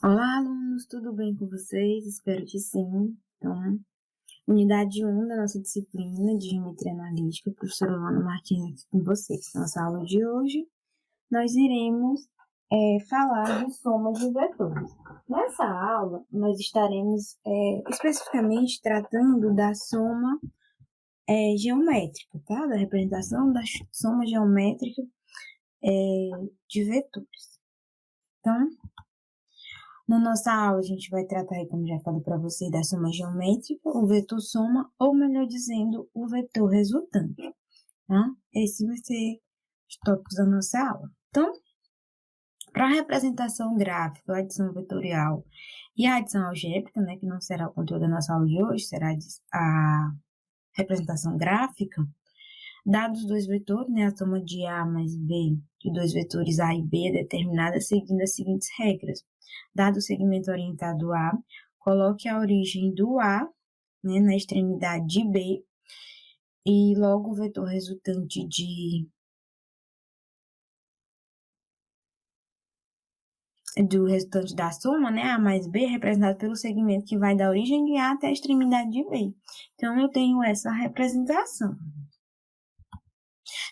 Olá, alunos, tudo bem com vocês? Espero que sim. Então, unidade 1 da nossa disciplina de Geometria Analítica, professora Luana Martins aqui com vocês. Nossa aula de hoje, nós iremos falar de somas de vetores. Nessa aula, nós estaremos especificamente tratando da soma geométrica, tá? Da representação da soma geométrica de vetores. Então, na nossa aula, a gente vai tratar, como já falei para vocês, da soma geométrica, o vetor soma, ou melhor dizendo, o vetor resultante. Tá? Esse vai ser os tópicos da nossa aula. Então, para a representação gráfica, a adição vetorial e a adição algébrica, né, que não será o conteúdo da nossa aula de hoje, será a representação gráfica, dados dois vetores, né, a soma de A mais B de dois vetores A e B é determinada seguindo as seguintes regras. Dado o segmento orientado A, coloque a origem do A, né, na extremidade de B, e logo o vetor resultante do resultante da soma, né, A mais B, é representado pelo segmento que vai da origem de A até a extremidade de B. Então, eu tenho essa representação.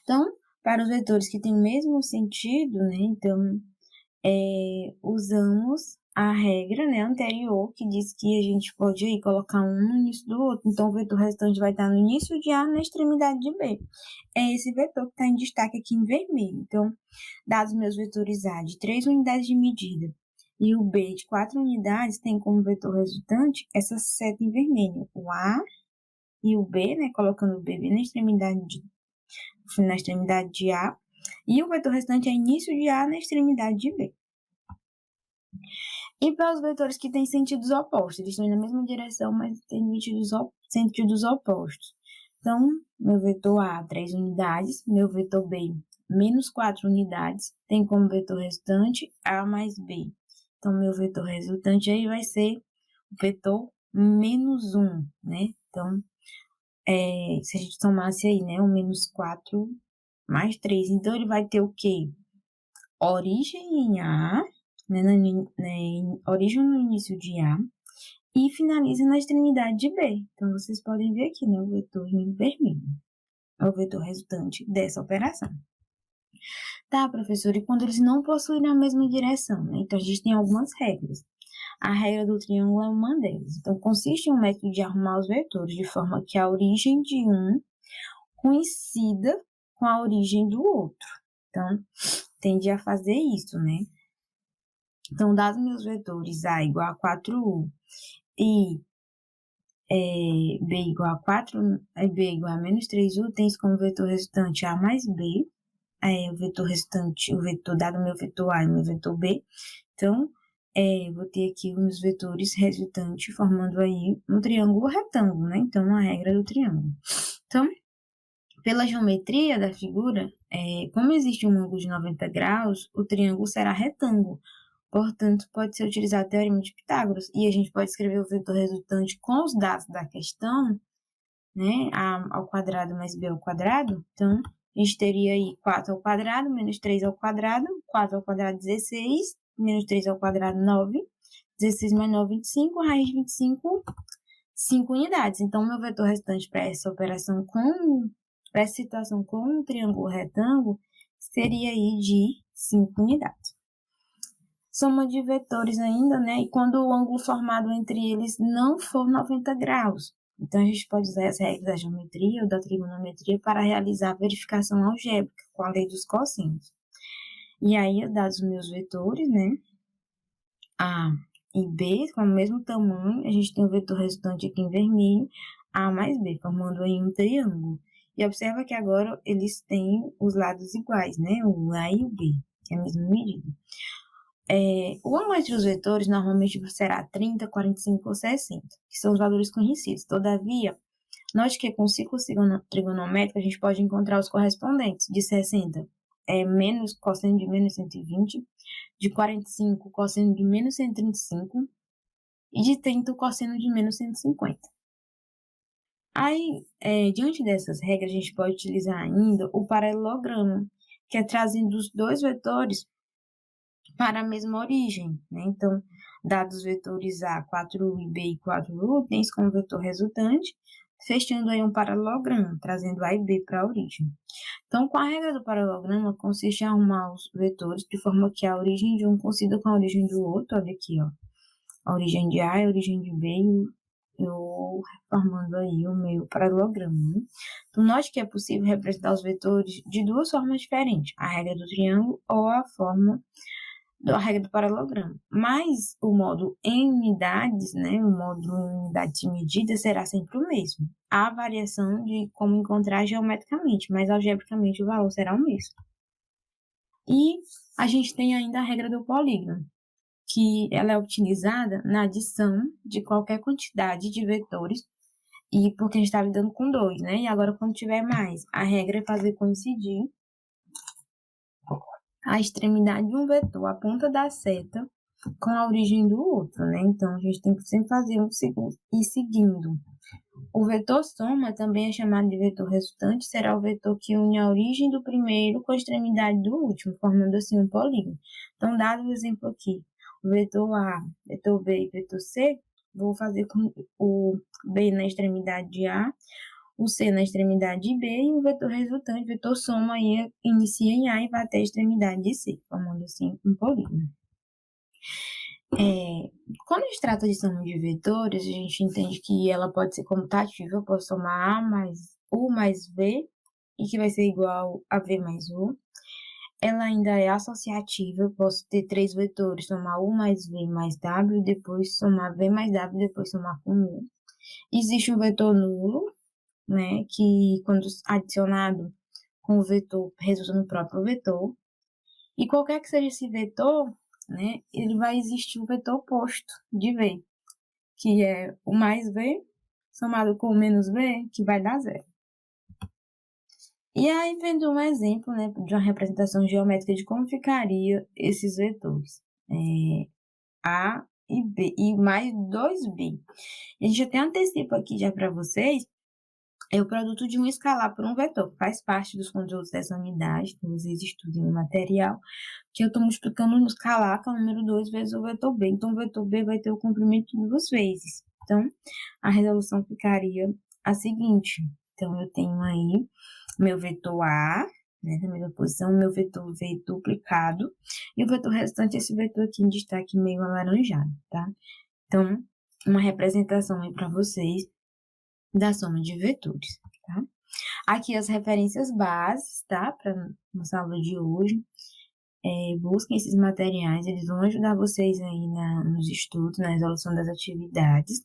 Então, para os vetores que têm o mesmo sentido, né, então, usamos a regra, né, anterior, que diz que a gente pode aí colocar um no início do outro. Então, o vetor restante vai estar no início de A, na extremidade de B. É esse vetor que está em destaque aqui em vermelho. Então, dados meus vetores A de 3 unidades de medida e o B de 4 unidades, tem como vetor resultante essa seta em vermelho. O A e o B, né, colocando o B na extremidade de A, e o vetor restante é início de A na extremidade de B. E para os vetores que têm sentidos opostos, eles estão na mesma direção, mas têm sentidos opostos. Então, meu vetor A, 3 unidades, meu vetor B, menos 4 unidades, tem como vetor resultante A mais B. Então, meu vetor resultante aí vai ser o vetor menos 1, né? Então, se a gente somasse aí, né, o menos 4 mais 3, então ele vai ter o quê? Origem em A, né, origem no início de A, e finaliza na extremidade de B. Então, vocês podem ver aqui, né, o vetor em vermelho. É o vetor resultante dessa operação. Tá, professor, e quando eles não possuem a mesma direção, né? Então, a gente tem algumas regras. A regra do triângulo é uma delas. Então, consiste em um método de arrumar os vetores de forma que a origem de um coincida com a origem do outro. Então, tende a fazer isso, né? Então, dados meus vetores A igual a 4U e B igual a 4, B igual a menos 3U, tens como vetor resultante A mais B, o vetor resultante, o vetor dado meu vetor A e meu vetor B. Então, vou ter aqui os meus vetores resultantes formando aí um triângulo retângulo, né? Então, a regra do triângulo. Então, pela geometria da figura, como existe um ângulo de 90 graus, o triângulo será retângulo. Portanto, pode ser utilizado o teorema de Pitágoras. E a gente pode escrever o vetor resultante com os dados da questão, né? A ao quadrado mais B ao quadrado. Então, a gente teria aí 4 ao quadrado, menos 3 ao quadrado, 4 ao quadrado, 16, menos 3 ao quadrado, 9, 16 mais 9, 25, raiz de 25, 5 unidades. Então, meu vetor restante para essa operação para essa situação com um triângulo retângulo, seria aí de 5 unidades. Soma de vetores ainda, né? E quando o ângulo formado entre eles não for 90 graus. Então, a gente pode usar as regras da geometria ou da trigonometria para realizar a verificação algébrica com a lei dos cossenos. E aí, dados os meus vetores, né? A e B, com o mesmo tamanho, a gente tem o vetor resultante aqui em vermelho, A mais B, formando aí um triângulo. E observa que agora eles têm os lados iguais, né? O A e o B, que é a mesma medida. O ângulo entre os vetores normalmente será 30, 45 ou 60, que são os valores conhecidos. Todavia, note que com círculo trigonométrico a gente pode encontrar os correspondentes. De 60 menos cosseno de menos 120, de 45 cosseno de menos 135 e de 30 o cosseno de menos 150. Aí, diante dessas regras, a gente pode utilizar ainda o paralelogramo, que é trazendo os dois vetores para a mesma origem, né? Então, dados os vetores A, 4U e B e 4U, tem isso como vetor resultante, fechando aí um paralelogramo, trazendo A e B para a origem. Então, com a regra do paralelogramo, consiste em arrumar os vetores de forma que a origem de um coincida com a origem do outro. Olha aqui, ó. A origem de A e a origem de B, eu formando aí o meu paralelogramo. Né? Então, note que é possível representar os vetores de duas formas diferentes, a regra do triângulo ou a regra do paralelogramo. Mas o modo em unidades, né, o modo em unidade de medida será sempre o mesmo. Há variação de como encontrar geometricamente, mas algebricamente o valor será o mesmo. E a gente tem ainda a regra do polígono, que ela é utilizada na adição de qualquer quantidade de vetores, e porque a gente está lidando com dois, né? E agora, quando tiver mais, a regra é fazer coincidir a extremidade de um vetor, a ponta da seta, com a origem do outro, né? Então, a gente tem que sempre fazer um e seguindo. O vetor soma também é chamado de vetor resultante, será o vetor que une a origem do primeiro com a extremidade do último, formando assim um polígono. Então, dado o exemplo aqui, o vetor A, vetor B e vetor C, vou fazer com o B na extremidade de A, o C na extremidade de B e o vetor resultante, o vetor soma, aí inicia em A e vai até a extremidade de C, formando assim um polígono. Quando a gente trata de soma de vetores, a gente entende que ela pode ser comutativa, eu posso somar A mais U mais V, e que vai ser igual a V mais U. Ela ainda é associativa, eu posso ter três vetores, somar U mais V mais W, depois somar V mais W, depois somar com U. Existe um vetor nulo, né, que quando adicionado com o vetor, resulta no próprio vetor. E qualquer que seja esse vetor, né, ele vai existir o vetor oposto de V, que é o mais V somado com o menos V, que vai dar zero. E aí, vendo um exemplo, né, de uma representação geométrica de como ficaria esses vetores. A e B, e mais 2B. A gente até antecipa aqui já para vocês, é o produto de um escalar por um vetor, que faz parte dos conteúdos dessa unidade, que vocês estudem no material, que eu estou multiplicando no escalar, que é o número 2 vezes o vetor B. Então, o vetor B vai ter o comprimento duas vezes. Então, a resolução ficaria a seguinte. Então, eu tenho aí meu vetor A, né, na mesma posição, meu vetor V duplicado, e o vetor restante, esse vetor aqui em destaque meio alaranjado, tá? Então, uma representação aí para vocês da soma de vetores, tá? Aqui as referências bases, tá? Para nossa aula de hoje. Busquem esses materiais, eles vão ajudar vocês aí nos estudos, na resolução das atividades.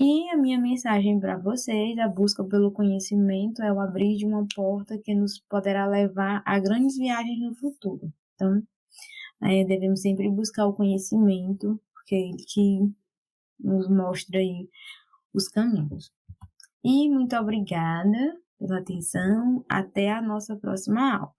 E a minha mensagem para vocês, a busca pelo conhecimento é o abrir de uma porta que nos poderá levar a grandes viagens no futuro. Então, devemos sempre buscar o conhecimento, porque é ele que nos mostra aí os caminhos. E muito obrigada pela atenção. Até a nossa próxima aula.